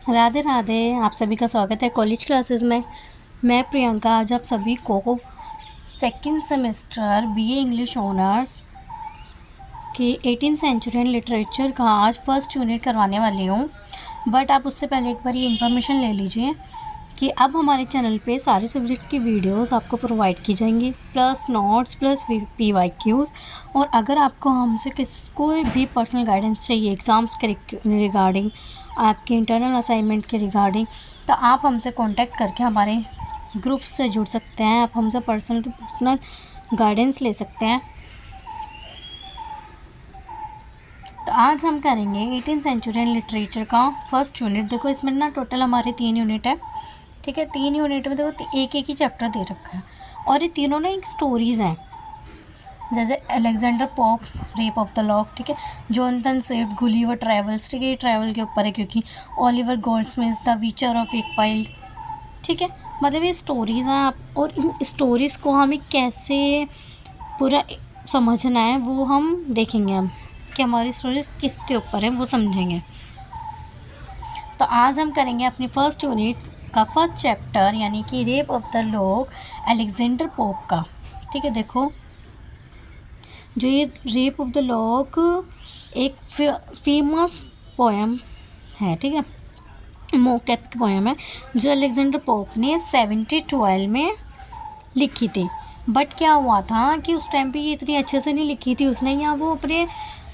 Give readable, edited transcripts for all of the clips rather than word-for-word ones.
राधे राधे। आप सभी का स्वागत है कॉलेज क्लासेस में। मैं प्रियंका आज आप सभी को second semester BA English honours के 18th सेंचुरी एंड लिटरेचर का आज फर्स्ट यूनिट करवाने वाली हूँ। बट आप उससे पहले एक बार ये इन्फॉर्मेशन ले लीजिए कि अब हमारे चैनल पे सारे सब्जेक्ट की वीडियोस आपको प्रोवाइड की जाएंगी, प्लस नोट्स प्लस PYQs। और अगर आपको हमसे कोई भी पर्सनल गाइडेंस चाहिए एग्ज़ाम्स के रिगार्डिंग, आपके इंटरनल असाइनमेंट के रिगार्डिंग, तो आप हमसे कांटेक्ट करके हमारे ग्रुप से जुड़ सकते हैं। आप हमसे पर्सनल टू पर्सनल गाइडेंस ले सकते हैं। तो आज हम करेंगे 18th सेंचुरी एंड लिटरेचर का फर्स्ट यूनिट। देखो इसमें ना टोटल हमारे 3 यूनिट है, ठीक है। 3 यूनिट में देखो एक ही चैप्टर दे रखा है और ये तीनों ना एक स्टोरीज़ हैं। जैसे Alexander pope rape of the lock, ठीक है। जोनाथन स्विफ्ट गुलिवर ट्रैवल्स, ठीक है, ये ट्रैवल के ऊपर है। क्योंकि ओलिवर गोल्डस्मिथ द विचर ऑफ एकवाइल्ड, ठीक है। मतलब ये स्टोरीज़ हैं और इन स्टोरीज़ को हमें कैसे पूरा समझना है वो हम देखेंगे हम कि हमारी स्टोरीज किसके ऊपर है वो समझेंगे। तो आज हम करेंगे अपनी फर्स्ट यूनिट का फर्स्ट चैप्टर यानी कि rape of the lock Alexander pope का, ठीक है। देखो जो ये रेप ऑफ द लॉक एक फेमस पोएम है, ठीक है, मोक एपिक पोएम है जो अलेक्जेंडर पोप ने 1712 में लिखी थी। बट क्या हुआ था कि उस टाइम पे ये इतनी अच्छे से नहीं लिखी थी उसने, या वो अपने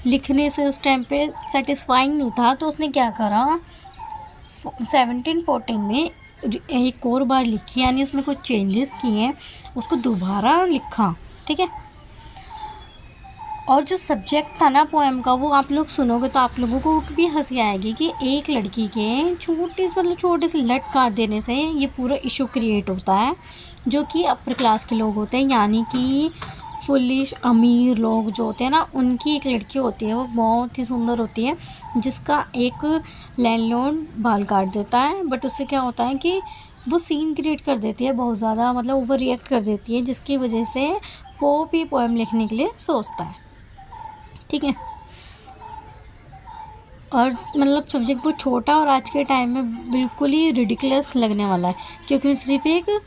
लिखने से उस टाइम पे सेटिस्फाइंग नहीं था। तो उसने क्या करा, 1714 में एक और बार लिखी, यानी उसमें कुछ चेंजेस किए, उसको दोबारा लिखा, ठीक है। और जो सब्जेक्ट था ना पोएम का वो आप लोग सुनोगे तो आप लोगों को भी हंसी आएगी कि एक लड़की के छोटे से लट काट देने से ये पूरा इशू क्रिएट होता है, जो कि अपर क्लास के लोग होते हैं, यानी कि फुलिश अमीर लोग जो होते हैं ना, उनकी एक लड़की होती है, वो बहुत ही सुंदर होती है, जिसका एक लैंडलॉर्ड बाल काट देता है। बट उससे क्या होता है कि वो सीन क्रिएट कर देती है बहुत ज़्यादा, मतलब ओवर रिएक्ट कर देती है, जिसकी वजह से पोप ही पोएम लिखने के लिए सोचता है, ठीक है। और मतलब सब्जेक्ट बहुत छोटा और आज के टाइम में बिल्कुल ही रिडिकुलस लगने वाला है, क्योंकि सिर्फ एक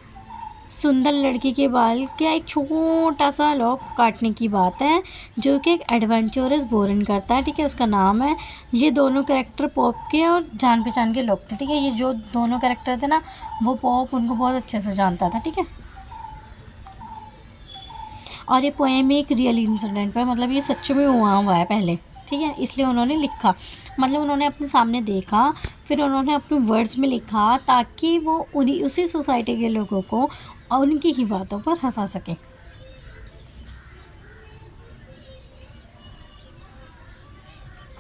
सुंदर लड़की के बाल क्या एक छोटा सा लॉक काटने की बात है, जो कि एक एडवेंचरस बोरन करता है, ठीक है। उसका नाम है, ये दोनों कैरेक्टर पॉप के और जान पहचान के लोग थे, ठीक है। ये जो दोनों कैरेक्टर थे ना वो पॉप उनको बहुत अच्छे से जानता था, ठीक है। और ये पोएम एक रियल इंसिडेंट पे, मतलब ये सच में हुआ है पहले, ठीक है, इसलिए उन्होंने लिखा। मतलब उन्होंने अपने सामने देखा, फिर उन्होंने अपने वर्ड्स में लिखा, ताकि वो उसी सोसाइटी के लोगों को उनकी ही बातों पर हंसा सके,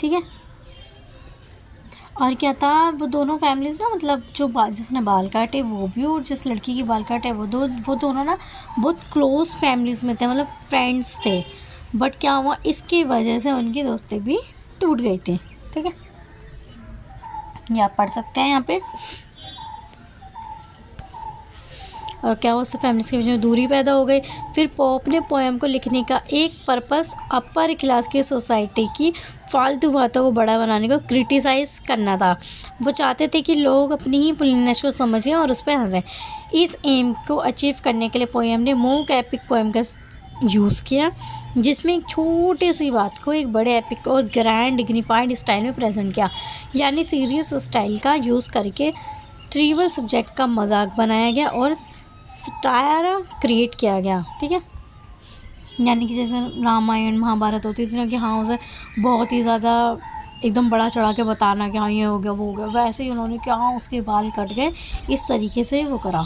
ठीक है। और क्या था, वो दोनों फैमिलीज़ ना, मतलब जो जिसने बाल काटे वो भी और जिस लड़की की बाल काटे वो दोनों ना बहुत क्लोज फैमिलीज़ में थे, मतलब फ्रेंड्स थे। बट क्या हुआ, इसकी वजह से उनकी दोस्ती भी टूट गई थी, ठीक है। ये आप पढ़ सकते हैं यहाँ पे। और क्या हुआ, उससे फैमिलीज़ की वजह से दूरी पैदा हो गई। फिर पॉप ने पोएम को लिखने का एक पर्पस अपर क्लास की सोसाइटी की फालतू बातों को बड़ा बनाने को क्रिटिसाइज़ करना था। वो चाहते थे कि लोग अपनी ही फुलनेस को समझें और उस पर हंसें। इस एम को अचीव करने के लिए पोएम ने मोक एपिक पोएम का यूज़ किया, जिसमें एक छोटी सी बात को एक बड़े एपिक और ग्रैंड डिग्निफाइड स्टाइल में प्रेजेंट किया, यानी सीरियस स्टाइल का यूज़ करके ट्रिवियल सब्जेक्ट का मजाक बनाया गया और स्टायर क्रिएट किया गया, ठीक है। यानी कि जैसे रामायण महाभारत होती थी ना, कि हाँ उसे बहुत ही ज़्यादा एकदम बड़ा चढ़ा के बताना कि हाँ ये हो गया वो हो गया, वैसे ही उन्होंने क्या उसके बाल कट गए, इस तरीके से वो करा।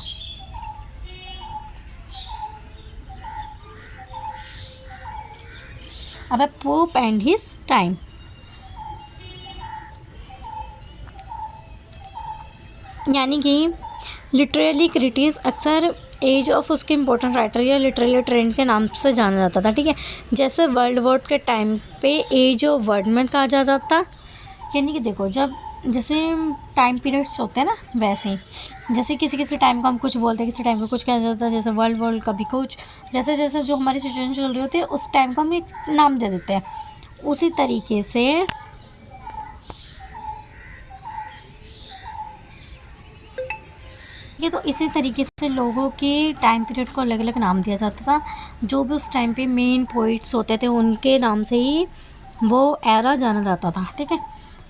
अब पोप एंड हिज टाइम, यानी कि लिटरेली क्रिटिक्स अक्सर एज ऑफ उसके इम्पोर्टेंट राइटर या लिटरेली ट्रेंड के नाम से जाना जाता था, ठीक है। जैसे वर्ल्ड वॉर के टाइम पे एज ऑफ वर्ड में कहा जा जाता, यानी कि देखो जब जैसे टाइम पीरियड्स होते हैं ना, वैसे ही जैसे किसी किसी टाइम को हम कुछ बोलते हैं, किसी टाइम को कुछ कहा जाता है, जैसे वर्ल्ड वॉर कभी कुछ, जैसे जैसे जो हमारी सिचुएशन चल रही होती है उस टाइम को हम एक नाम दे देते हैं। उसी तरीके से ठीक है। तो इसी तरीके से लोगों के टाइम पीरियड को अलग अलग नाम दिया जाता था। जो भी उस टाइम पे मेन पोइट्स होते थे उनके नाम से ही वो एरा जाना जाता था। ठीक है।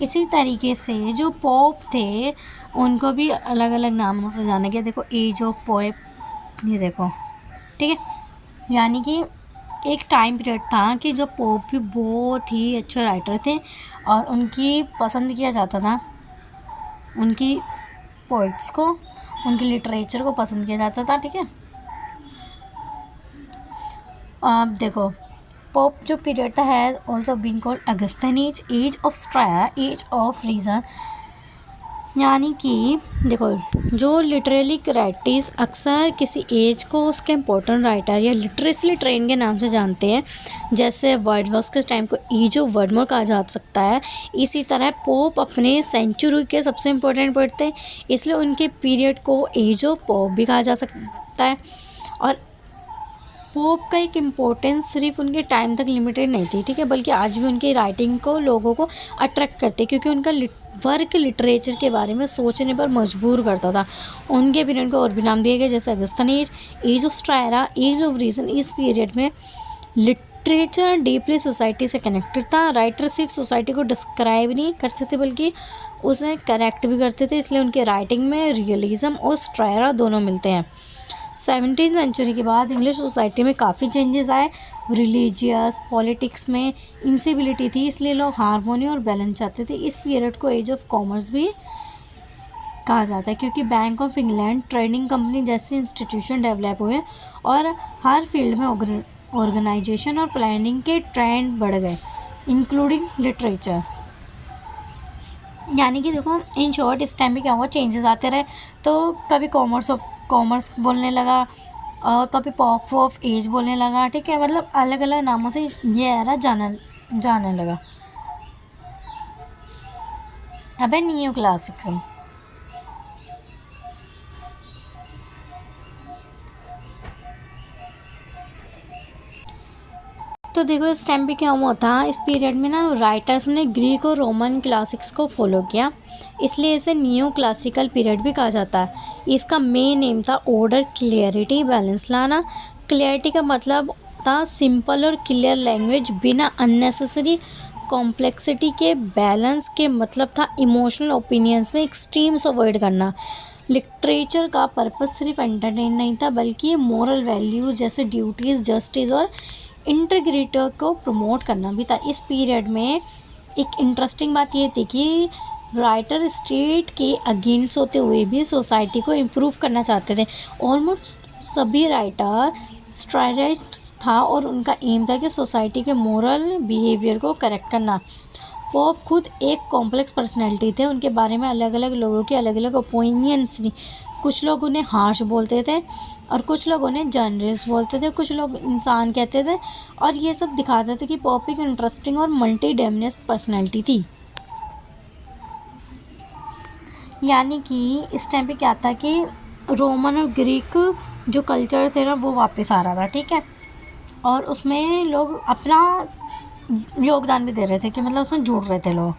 इसी तरीके से जो पोप थे उनको भी अलग अलग नामों से जाना गया। देखो एज ऑफ पोप, ये देखो। ठीक है। यानी कि एक टाइम पीरियड था कि जब पोप भी बहुत ही अच्छे राइटर थे और उनकी पसंद किया जाता था, उनकी पोइट्स को, उनके लिटरेचर को पसंद किया जाता था। ठीक है। अब देखो पोप जो पीरियड था has also been called Augustan age of स्ट्राया, एज ऑफ रीज़न। यानी कि देखो जो लिटरेली राइटर्स अक्सर किसी एज को उसके इम्पोर्टेंट राइटर या लिटरेसी ट्रेन के नाम से जानते हैं। जैसे वर्डवर्थ के टाइम को एज ऑफ वर्डमोर कहा जा सकता है। इसी तरह पोप अपने सेंचुरी के सबसे इम्पोर्टेंट पोएट थे, इसलिए उनके पीरियड को एज ऑफ पोप भी कहा जा सकता है। और पोप का एक इम्पोर्टेंस सिर्फ उनके टाइम तक लिमिटेड नहीं थी। ठीक है। बल्कि आज भी उनकी राइटिंग को लोगों को अट्रैक्ट करते, क्योंकि उनका वर्क लिटरेचर के बारे में सोचने पर मजबूर करता था। उनके पीरियड को और भी नाम दिए गए, जैसे Augustan age of satire, age of reason. इस पीरियड में लिटरेचर डीपली सोसाइटी से कनेक्टेड था। राइटर सिर्फ सोसाइटी को डिस्क्राइब नहीं करते थे बल्कि उसे करेक्ट भी करते थे, इसलिए उनके राइटिंग में रियलिज्म और स्ट्रायरा दोनों मिलते हैं। 17वीं सेंचुरी के बाद इंग्लिश सोसाइटी में काफ़ी चेंजेस आए। रिलीजियस पॉलिटिक्स में इंसिबिलिटी थी, इसलिए लोग हारमोनी और बैलेंस चाहते थे। इस पीरियड को एज ऑफ कॉमर्स भी कहा जाता है, क्योंकि bank of England, trading company जैसे इंस्टीट्यूशन डेवलप हुए और हर फील्ड में ऑर्गेनाइजेशन और प्लानिंग के ट्रेंड बढ़ गए, इंक्लूडिंग लिटरेचर। यानी कि देखो इन शॉर्ट इस टाइम पे क्या हुआ, चेंजेस आते रहे। तो कभी कॉमर्स बोलने लगा और कभी पॉप ऑफ एज बोलने लगा। ठीक है। मतलब अलग अलग नामों से ये एरा जाने लगा। अब है न्यू क्लासिक्स। तो देखो इस टाइम पे क्या हुआ था, इस पीरियड में ना राइटर्स ने ग्रीक और रोमन क्लासिक्स को फॉलो किया, इसलिए इसे न्यू क्लासिकल पीरियड भी कहा जाता है। इसका मेन एम था ऑर्डर, क्लियरिटी, बैलेंस लाना। क्लियरिटी का मतलब था सिंपल और क्लियर लैंग्वेज बिना अननेसेसरी कॉम्प्लेक्सिटी के। बैलेंस के मतलब था इमोशनल ओपिनियंस में एक्सट्रीम्स अवॉइड करना। लिटरेचर का पर्पस सिर्फ एंटरटेन नहीं था बल्कि मोरल वैल्यूज़ जैसे ड्यूटीज़, जस्टिस और इंटीग्रिटी को प्रमोट करना भी था। इस पीरियड में एक इंटरेस्टिंग बात ये थी कि राइटर स्टेट के अगेंस्ट होते हुए भी सोसाइटी को इम्प्रूव करना चाहते थे। ऑलमोस्ट सभी राइटर स्ट्राइरिस्ट था और उनका एम था कि सोसाइटी के मोरल बिहेवियर को करेक्ट करना। पोप खुद एक कॉम्प्लेक्स पर्सनैलिटी थे, उनके बारे में अलग अलग लोगों की अलग अलग ओपिनियंस थी। कुछ लोग उन्हें हार्श बोलते थे और कुछ लोग उन्हें जर्नलिस्ट बोलते थे, कुछ लोग इंसान कहते थे। और ये सब दिखाते थे कि पोप एक इंटरेस्टिंग और मल्टी डायमेंशनल पर्सनैलिटी थी। यानी कि इस टाइम पे क्या था कि रोमन और ग्रीक जो कल्चर थे ना वो वापस आ रहा था। ठीक है। और उसमें लोग अपना योगदान भी दे रहे थे कि मतलब उसमें जुड़ रहे थे लोग।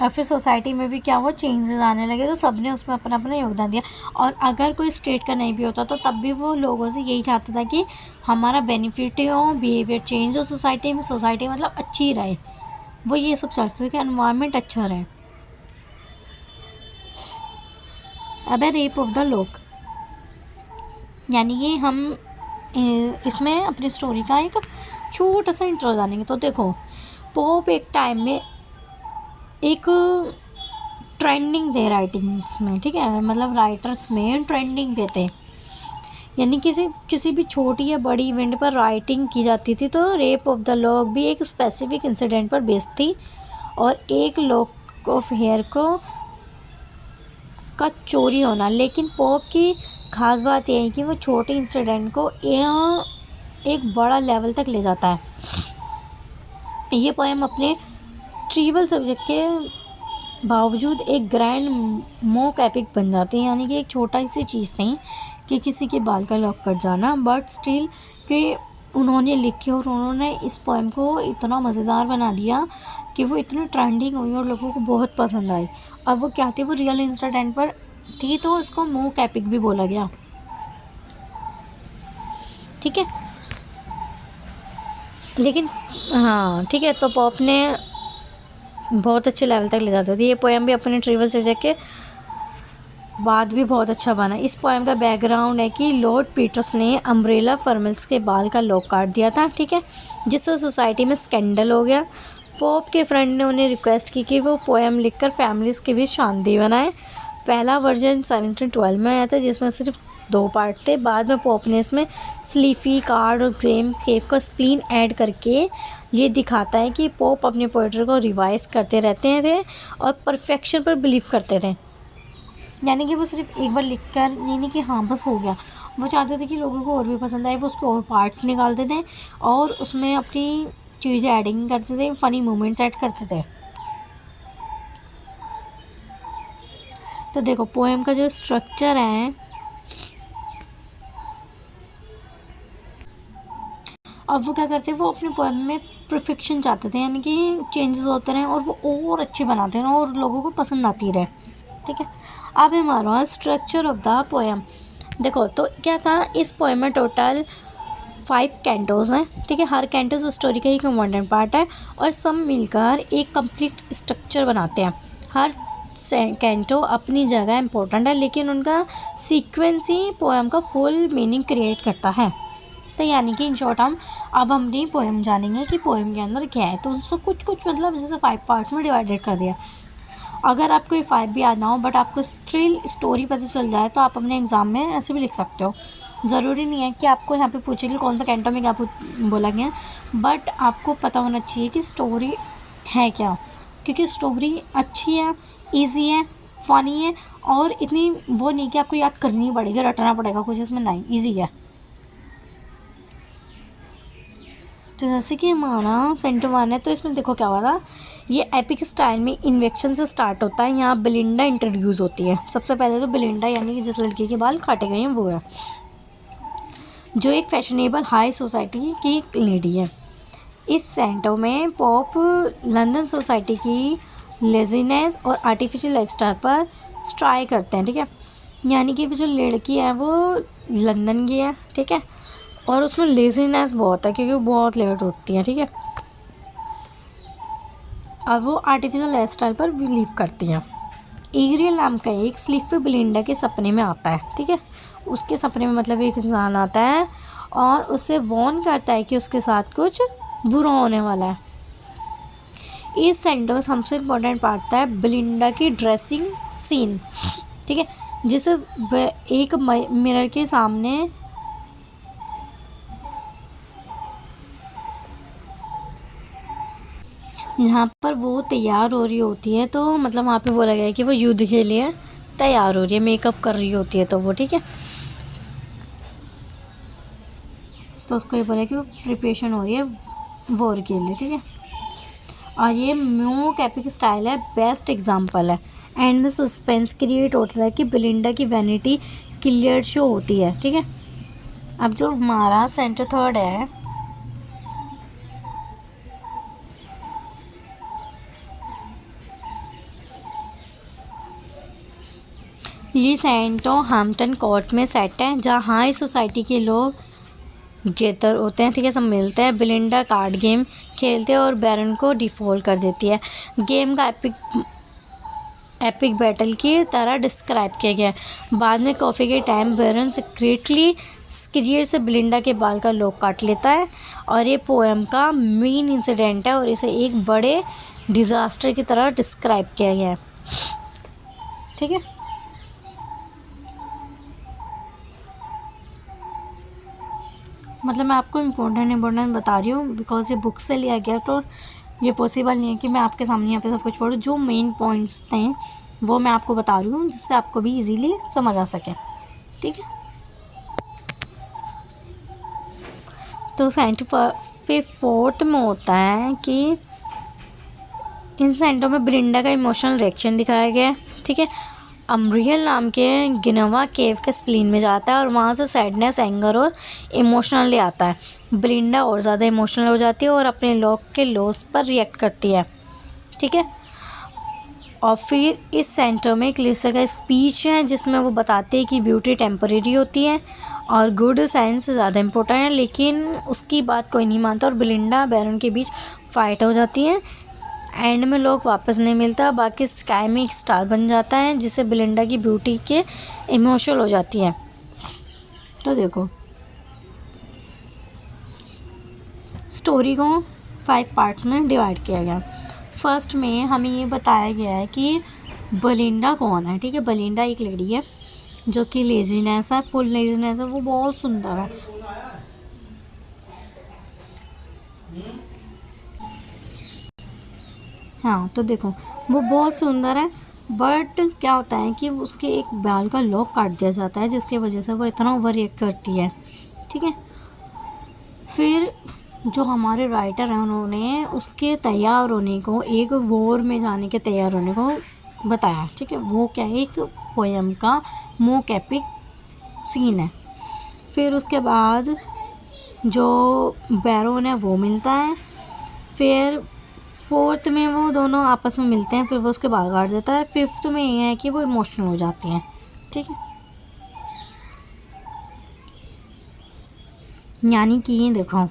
और फिर सोसाइटी में भी क्या हुआ, चेंजेस आने लगे, तो सब ने उसमें अपना अपना योगदान दिया। और अगर कोई स्टेट का नहीं भी होता तो तब भी वो लोगों से यही चाहता था कि हमारा बेनिफिट हो, बिहेवियर चेंज हो सोसाइटी में, सोसाइटी मतलब अच्छी रहे। वो ये सब चाहते थे कि एनवायरनमेंट अच्छा रहे। अब है रेप ऑफ द लोक। यानी कि हम इसमें अपनी स्टोरी का एक छोटा सा इंट्रो जानेंगे। तो देखो पोप एक टाइम में एक ट्रेंडिंग थे राइटिंग्स में। ठीक है। मतलब राइटर्स में ट्रेंडिंग पे थे। यानी किसी भी छोटी या बड़ी इवेंट पर राइटिंग की जाती थी। तो रेप ऑफ द लॉक भी एक स्पेसिफिक इंसिडेंट पर बेस्ड थी और एक लॉक ऑफ हेयर का चोरी होना। लेकिन पोप की खास बात यह है कि वो छोटे इंसिडेंट को एक बड़ा लेवल तक ले जाता है। ये पोएम अपने ट्रिवियल सब्जेक्ट के बावजूद एक ग्रैंड मोक एपिक बन जाती है। यानी कि एक छोटा सी चीज़ नहीं कि किसी के बाल का लॉक कट जाना, बट स्टिल कि उन्होंने लिखी और उन्होंने इस पोएम को इतना मज़ेदार बना दिया कि वो इतनी ट्रेंडिंग हुई और लोगों को बहुत पसंद आई। अब वो क्या थी, वो रियल इंसिडेंट पर थी, तो उसको मोक एपिक भी बोला गया। ठीक है, लेकिन हाँ ठीक है, तो पॉप ने बहुत अच्छे लेवल तक ले जाते थे। ये पोएम भी अपने ट्रिवियल सब्जेक्ट के बाद भी बहुत अच्छा बना। इस पोएम का बैकग्राउंड है कि लॉर्ड पीटर्स ने अम्ब्रेला फर्मल्स के बाल का लॉक काट दिया था, ठीक है, जिससे सोसाइटी में स्कैंडल हो गया। पॉप के फ्रेंड ने उन्हें रिक्वेस्ट की कि वो पोएम लिखकर फैमिलीज़ के बीच शांति बनाए। पहला वर्जन 1712 में आया था, जिसमें सिर्फ 2 पार्ट थे। बाद में पॉप ने इसमें स्लीफी कार्ड और ग्लेम केव का स्प्लीन ऐड करके ये दिखाता है कि पॉप अपने पोएट्री को रिवाइज करते रहते थे और परफेक्शन पर बिलीव करते थे। यानी कि वो सिर्फ एक बार लिख कर ये नहीं कि हाँ बस हो गया, वो चाहते थे कि लोगों को और भी पसंद आए। वो उसको और पार्ट्स निकालते थे और उसमें अपनी चीज़ें एडिंग करते थे, फ़नी मोमेंट्स ऐड करते थे। तो देखो पोएम का जो स्ट्रक्चर है, अब वो क्या करते हैं, वो अपने पोएम में परफेक्शन चाहते थे, यानी कि चेंजेस होते रहें और वो और अच्छे बनाते रहें और लोगों को पसंद आती रहे। ठीक है, अब हमारा स्ट्रक्चर ऑफ द पोएम देखो। तो क्या था, इस पोएम में टोटल 5 कैंटोज़ हैं, ठीक है। हर कैंटोज स्टोरी का एक इम्पॉर्टेंट पार्ट है और सब मिलकर एक कंप्लीट स्ट्रक्चर बनाते हैं। हर कैंटो अपनी जगह इम्पोर्टेंट है, लेकिन उनका सीक्वेंस ही पोएम का फुल मीनिंग क्रिएट करता है। तो यानी कि इन शॉर्ट हम अब अपनी पोएम जानेंगे कि पोएम के अंदर क्या है। तो उसको कुछ कुछ मतलब जैसे 5 पार्ट्स में डिवाइडेड कर दिया। अगर आपको ये 5 भी याद ना हो बट आपको स्टिल स्टोरी पता चल जाए तो आप अपने एग्ज़ाम में ऐसे भी लिख सकते हो। ज़रूरी नहीं है कि आपको यहाँ पे पूछे कि कौन सा कैंटो में क्या बोला गया, बट आपको पता होना चाहिए कि स्टोरी है क्या, क्योंकि स्टोरी अच्छी है, इजी है, फ़नी है और इतनी वो नहीं कि आपको याद करनी पड़ेगी, रटना पड़ेगा कुछ, इसमें नहीं, ईजी है। तो जैसे कि हमारा सेंटर 1 है, तो इसमें देखो क्या हुआ था, ये एपिक स्टाइल में इन्वेक्शन से स्टार्ट होता है। यहाँ बेलिंडा इंट्रोड्यूस होती है। सबसे पहले तो बेलिंडा यानी कि जिस लड़की के बाल काटे गए हैं वो है, जो एक फैशनेबल हाई सोसाइटी की एक लेडी है। इस सेंटो में पॉप लंदन सोसाइटी की लेजीनेस और आर्टिफिशियल लाइफस्टाइल पर स्ट्राई करते हैं, ठीक है। यानी कि वो जो लड़की है वो लंदन की है, ठीक है, और उसमें लेजीनेस बहुत है क्योंकि वो बहुत लेट उठती है, ठीक है, और वो आर्टिफिशियल लाइफस्टाइल पर बिलीव करती हैं। एरियल नाम का एक स्लीफी बेलिंडा के सपने में आता है, ठीक है। उसके सपने में मतलब एक इंसान आता है और उससे वॉर्न करता है कि उसके साथ कुछ बुरा होने वाला है। इस सेंटेंस सबसे इम्पोर्टेंट पार्ट था बेलिंडा की ड्रेसिंग सीन, ठीक है, जिसे वह एक मिरर के सामने जहाँ पर वो तैयार हो रही होती है, तो मतलब वहाँ पे बोला गया है कि वो युद्ध के लिए तैयार हो रही है, मेकअप कर रही होती है, तो वो ठीक है, तो उसको ये बोला कि वो प्रिपरेशन हो रही है वॉर के लिए, ठीक है। और ये मोक एपिक स्टाइल है, बेस्ट एग्जांपल है। एंड में सस्पेंस क्रिएट होता है कि बेलिंडा की वैनिटी क्लियर शो होती है, ठीक है। अब जो हमारा सेंटर 3 है, ये सेंटो हैम्पटन कोर्ट में सेट है, जहाँ हाई सोसाइटी के लोग गेदर होते हैं, ठीक है, सब मिलते हैं। बेलिंडा कार्ड गेम खेलते हैं और बैरन को डिफॉल्ट कर देती है। गेम का एपिक बैटल की तरह डिस्क्राइब किया गया है। बाद में कॉफ़ी के टाइम बैरन सीक्रेटली स्क्रियर से बेलिंडा के बाल का लॉक काट लेता है और ये पोएम का मेन इंसिडेंट है और इसे एक बड़े डिज़ास्टर की तरह डिस्क्राइब किया गया है, ठीक है। मतलब मैं आपको इम्पोर्टेंट बता रही हूँ बिकॉज ये बुक से लिया गया, तो ये पॉसिबल नहीं है कि मैं आपके सामने यहाँ पे सब कुछ पढ़ूँ। जो मेन पॉइंट्स थे वो मैं आपको बता रही हूँ जिससे आपको भी इजीली समझ आ सके, ठीक है। तो 4th में होता है कि इन सेंटों में बेलिंडा का इमोशनल रिएक्शन दिखाया गया है, ठीक है। अम्ब्रियल नाम के गिनोवा केव के स्प्लीन में जाता है और वहाँ से सैडनेस, एंगर और इमोशनल ले आता है। बेलिंडा और ज़्यादा इमोशनल हो जाती है और अपने लोग के लॉस पर रिएक्ट करती है, ठीक है। और फिर इस सेंटर में क्लिसा का स्पीच है जिसमें वो बताते हैं कि ब्यूटी टेम्परेरी होती है और गुड साइंस ज़्यादा इम्पोर्टेंट है, लेकिन उसकी बात कोई नहीं मानता और बेलिंडा बैरन के बीच फाइट हो जाती है। एंड में लोग वापस नहीं मिलता, बाकी स्काई में एक स्टार बन जाता है जिससे बेलिंडा की ब्यूटी के इमोशनल हो जाती है। तो देखो स्टोरी को 5 पार्ट्स में डिवाइड किया गया। फर्स्ट में हमें ये बताया गया है कि बेलिंडा कौन है, ठीक है। बेलिंडा एक लेडी है जो कि लेजीनेस है, फुल लेजीनेस है, वो बहुत सुंदर है। हाँ तो देखो वो बहुत सुंदर है, बट क्या होता है कि उसके एक बाल का लॉक काट दिया जाता है जिसकी वजह से वो इतना ओवर रिएक्ट करती है, ठीक है। फिर जो हमारे राइटर हैं उन्होंने उसके तैयार होने को, एक वॉर में जाने के तैयार होने को बताया, ठीक है। वो क्या है, एक पोएम का मोस्ट एपिक सीन है। फिर उसके बाद जो बैरोन है वो मिलता है, फिर 4th में वो दोनों आपस में मिलते हैं, फिर वो उसके बाल काट देता है। 5th में ये है कि वो इमोशनल हो जाती हैं, ठीक है। यानी कि ये देखो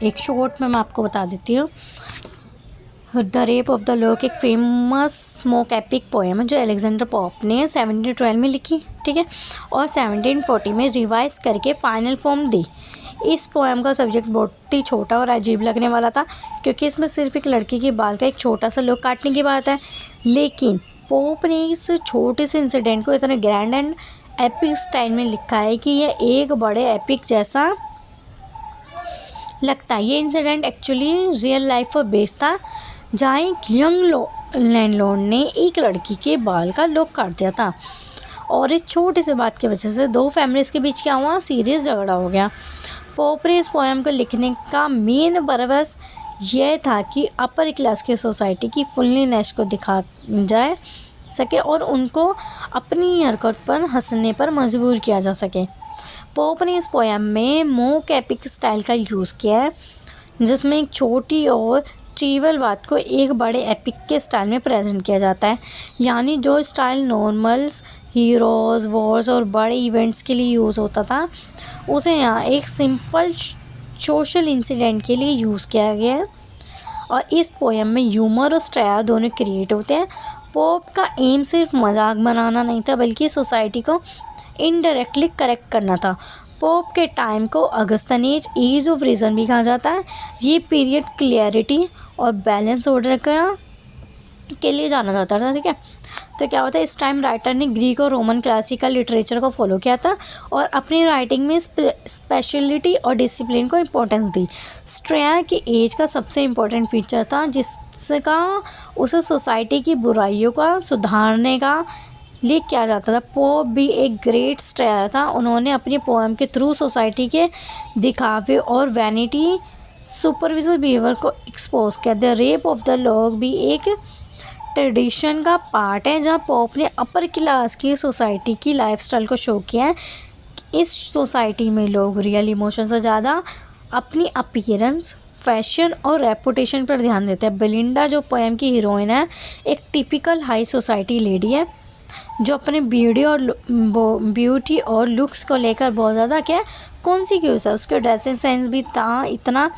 एक शॉर्ट में मैं आपको बता देती हूँ। The rape of the lock एक फेमस स्मोक एपिक पोएम है जो अलेक्जेंडर पॉप ने 1712 में लिखी, ठीक है, और 1740 में रिवाइज करके फाइनल फॉर्म दी। इस पोएम का सब्जेक्ट बहुत ही छोटा और अजीब लगने वाला था क्योंकि इसमें सिर्फ एक लड़की के बाल का एक छोटा सा लॉक काटने की बात है, लेकिन पॉप ने इस छोटे से इंसिडेंट को इतने ग्रैंड एंड एपिक स्टाइल में लिखा है कि यह एक बड़े एपिक जैसा लगता है। ये इंसिडेंट एक्चुअली रियल लाइफ पर बेस्ड था जहाँ एक यंग लैंडलॉर्ड ने एक लड़की के बाल का लॉक काट दिया था और इस छोटी सी बात की वजह से 2 फैमिलीज़ के बीच क्या हुआ, सीरियस झगड़ा हो गया। पॉप ने इस पोएम को लिखने का मेन पर्पस यह था कि अपर क्लास की सोसाइटी की फुल्लीनेस को दिखा जाए सके और उनको अपनी हरकत पर हंसने पर मजबूर किया जा सके। पॉप ने इस पोएम में मोस्ट एपिक स्टाइल का यूज़ किया है जिसमें एक छोटी और ट्रिवियल बात को एक बड़े एपिक के स्टाइल में प्रेजेंट किया जाता है। यानी जो स्टाइल नॉर्मल्स, हीरोज़, वॉर्स और बड़े इवेंट्स के लिए यूज़ होता था उसे यहाँ एक सिंपल सोशल इंसिडेंट के लिए यूज़ किया गया है। और इस पोएम में ह्यूमर और स्टायर दोनों क्रिएट होते हैं। पॉप का एम सिर्फ मजाक बनाना नहीं था बल्कि सोसाइटी को इनडायरेक्टली करेक्ट करना था। पॉप के टाइम को ऑगस्टन एज ऑफ रीज़न भी कहा जाता है। ये पीरियड क्लियरिटी और बैलेंस ऑर्डर के लिए जाना जाता था, ठीक है। तो क्या होता है, इस टाइम राइटर ने ग्रीक और रोमन क्लासिकल लिटरेचर को फॉलो किया था और अपनी राइटिंग में स्पेशलिटी और डिसिप्लिन को इम्पोर्टेंस दी। स्ट्रेया की एज का सबसे इम्पोर्टेंट फीचर था जिसका उसे सोसाइटी की बुराइयों का सुधारने का लिए किया जाता था। पोप भी एक ग्रेट स्ट्रेयर था। उन्होंने अपनी पोएम के थ्रू सोसाइटी के दिखावे और वैनिटी सुपरफिशियल बिहेवियर को एक्सपोज किया। The rape of the lock भी एक ट्रेडिशन का पार्ट है जहाँ पॉप ने अपर क्लास की सोसाइटी की लाइफस्टाइल को शो किया है। इस सोसाइटी में लोग रियल इमोशन से ज़्यादा अपनी अपीयरेंस, फैशन और रेपुटेशन पर ध्यान देते हैं। बेलिंडा जो पोएम की हीरोइन है एक टिपिकल हाई सोसाइटी लेडी है जो अपने ब्यूटी और लुक्स को लेकर बहुत ज़्यादा क्या कॉन्शियस है। उसके ड्रेसिंग सेंस भी इतना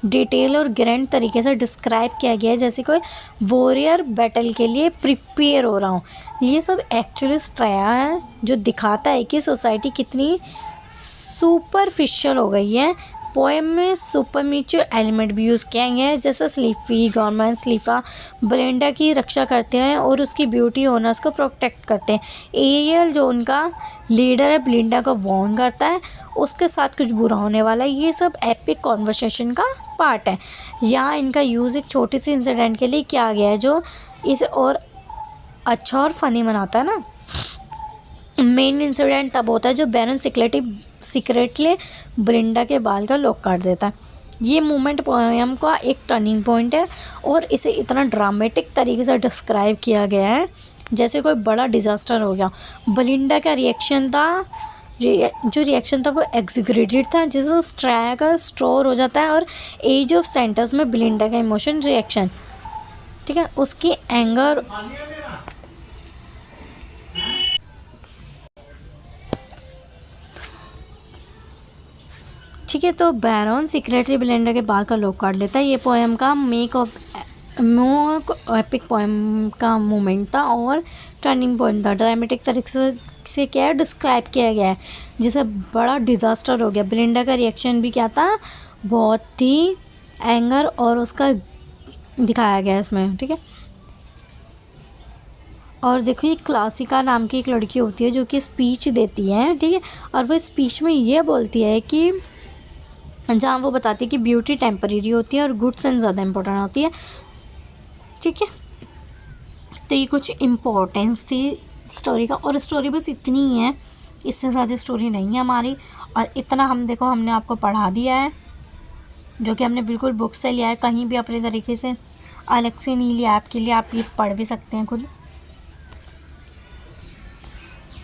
डिटेल और ग्रैंड तरीके से डिस्क्राइब किया गया है जैसे कोई वॉरियर बैटल के लिए प्रिपेयर हो रहा हूँ। ये सब एक्चुअली स्ट्रेया है जो दिखाता है कि सोसाइटी कितनी सुपरफिशियल हो गई है। पोएम में सुपरफिशियल एलिमेंट भी यूज़ किया गया है जैसे स्लीफी गवर्नमेंट स्लीफा बेलिंडा की रक्षा करते हैं और उसकी ब्यूटी ओनर्स को प्रोटेक्ट करते हैं। एरियल जो उनका लीडर है बेलिंडा को वार्न करता है उसके साथ कुछ बुरा होने वाला है। ये सब एपिक कॉन्वर्सेशन का पार्ट है। यहाँ इनका यूज़ एक छोटी सी इंसिडेंट के लिए किया गया है जो इसे और अच्छा और फनी बनाता है ना। मेन इंसिडेंट तब होता है जो बैरन सीक्रेटली बेलिंडा के बाल का लॉक काट देता है। ये मोमेंट पोएम का एक टर्निंग पॉइंट है और इसे इतना ड्रामेटिक तरीके से डिस्क्राइब किया गया है जैसे कोई बड़ा डिज़ास्टर हो गया। बेलिंडा का रिएक्शन था, जो रिएक्शन था वो एग्जीक्यूटेड था, जैसे स्ट्रा का स्टोर हो जाता है, और एज ऑफ सेंटर्स में बेलिंडा का इमोशन रिएक्शन, ठीक है, उसकी एंगर, ठीक है। तो बैरन सेक्रेटरी बेलिंडा के बाल का लोक काट लेता है। ये पोएम का एपिक पोएम का मोमेंट था और टर्निंग पॉइंट था। ड्रामेटिक तरीके से क्या है डिस्क्राइब किया गया है, जिसे बड़ा डिज़ास्टर हो गया। बेलिंडा का रिएक्शन भी क्या था, बहुत ही एंगर और उसका दिखाया गया इसमें, ठीक है। और देखो ये क्लासिका नाम की एक लड़की होती है जो कि स्पीच देती है, ठीक है, और वो स्पीच में ये बोलती है कि जहाँ वो बताती है कि ब्यूटी टेम्परेरी होती है और गुड सेंस ज़्यादा इम्पोर्टेंट होती है, ठीक है। तो ये कुछ इम्पोर्टेंस थी स्टोरी का, और स्टोरी बस इतनी ही है, इससे ज़्यादा स्टोरी नहीं है हमारी। और इतना हम देखो हमने आपको पढ़ा दिया है, जो कि हमने बिल्कुल बुक से लिया है, कहीं भी अपने तरीके से अलग से नहीं लिया आपके लिए, आप ये पढ़ भी सकते हैं खुद।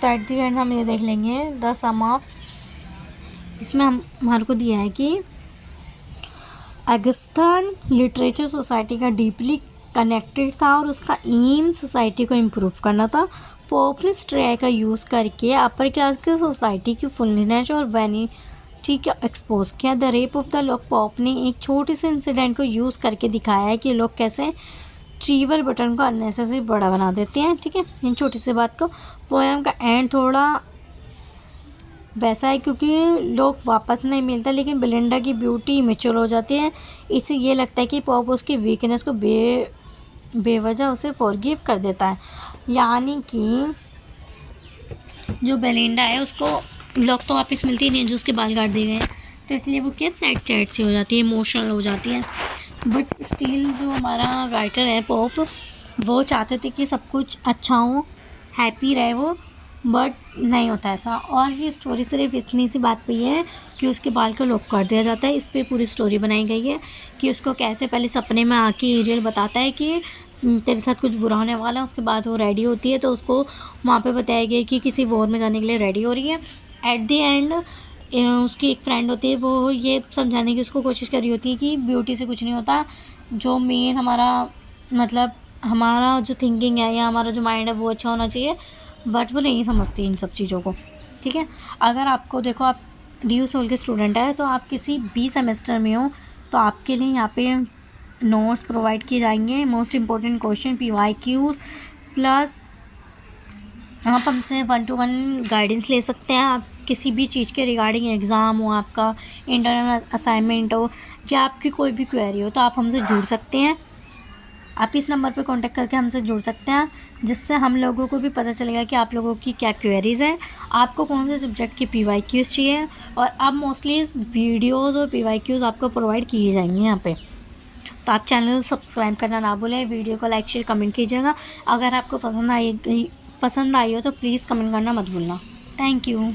तो एट दी एंड हम ये देख लेंगे द सम ऑफ, इसमें हमारे को दिया है कि अगस्तान लिटरेचर सोसाइटी का डीपली कनेक्टेड था और उसका एम सोसाइटी को इम्प्रूव करना था। पोप ने स्ट्रे का यूज़ करके अपर क्लास की सोसाइटी की फुलनेस और वैनिटी को एक्सपोज किया। द रेप ऑफ द लोग, पॉप ने एक छोटे से इंसिडेंट को यूज़ करके दिखाया है कि लोग कैसे ट्रीवल बटन को अननेसेसरी बड़ा बना देते हैं, ठीक है, इन छोटी सी बात को। पोएम का एंड थोड़ा वैसा है क्योंकि लोग वापस नहीं मिलता, लेकिन बेलिंडा की ब्यूटी मैच्योर हो जाती है। इससे ये लगता है कि पॉप उसकी वीकनेस को बेवजह उसे फॉरगिव कर देता है। यानी कि जो बेलिंडा है उसको लोग तो वापस मिलती ही नहीं, जो उसके बाल काट दिए गए हैं, तो इसलिए वो क्या सैड चैट सी हो जाती है, इमोशनल हो जाती है। बट स्टिल जो हमारा राइटर है पॉप, वो चाहते थे कि सब कुछ अच्छा हो, हैप्पी रहे वो, बट नहीं होता ऐसा। और ये स्टोरी सिर्फ इतनी सी बात पे है कि उसके बाल को लोक कर दिया जाता है। इस पर पूरी स्टोरी बनाई गई है कि उसको कैसे पहले सपने में आके एरियल बताता है कि तेरे साथ कुछ बुरा होने वाला है, उसके बाद वो रेडी होती है, तो उसको वहाँ पे बताया गया कि किसी वॉर में जाने के लिए रेडी हो रही है। एट द एंड उसकी एक फ्रेंड होती है, वो ये समझाने की उसको कोशिश कर रही होती है कि ब्यूटी से कुछ नहीं होता, जो मेन हमारा मतलब हमारा जो थिंकिंग है या हमारा जो माइंड है वो अच्छा होना चाहिए, बट वो नहीं समझती इन सब चीज़ों को, ठीक है। अगर आपको देखो आप डी सोल के स्टूडेंट है, तो आप किसी भी सेमेस्टर में हो तो आपके लिए यहाँ पे नोट्स प्रोवाइड किए जाएंगे, most important question, PYQs, plus आप हमसे 1-to-1 गाइडेंस ले सकते हैं। आप किसी भी चीज़ के रिगार्डिंग एग्ज़ाम हो, आपका इंटरनल असाइनमेंट हो, या आपकी कोई भी क्वेरी हो, तो आप हमसे जुड़ सकते हैं। आप इस नंबर पर कांटेक्ट करके हमसे जुड़ सकते हैं, जिससे हम लोगों को भी पता चलेगा कि आप लोगों की क्या क्वेरीज़ हैं, आपको कौन से सब्जेक्ट की PYQs चाहिए, और अब मोस्टली इस वीडियोज़ और PYQs आपको प्रोवाइड किए जाएंगे यहाँ पे। तो आप चैनल को सब्सक्राइब करना ना भूलें, वीडियो को लाइक शेयर कमेंट कीजिएगा। अगर आपको पसंद आई हो तो प्लीज़ कमेंट करना मत भूलना। Thank you.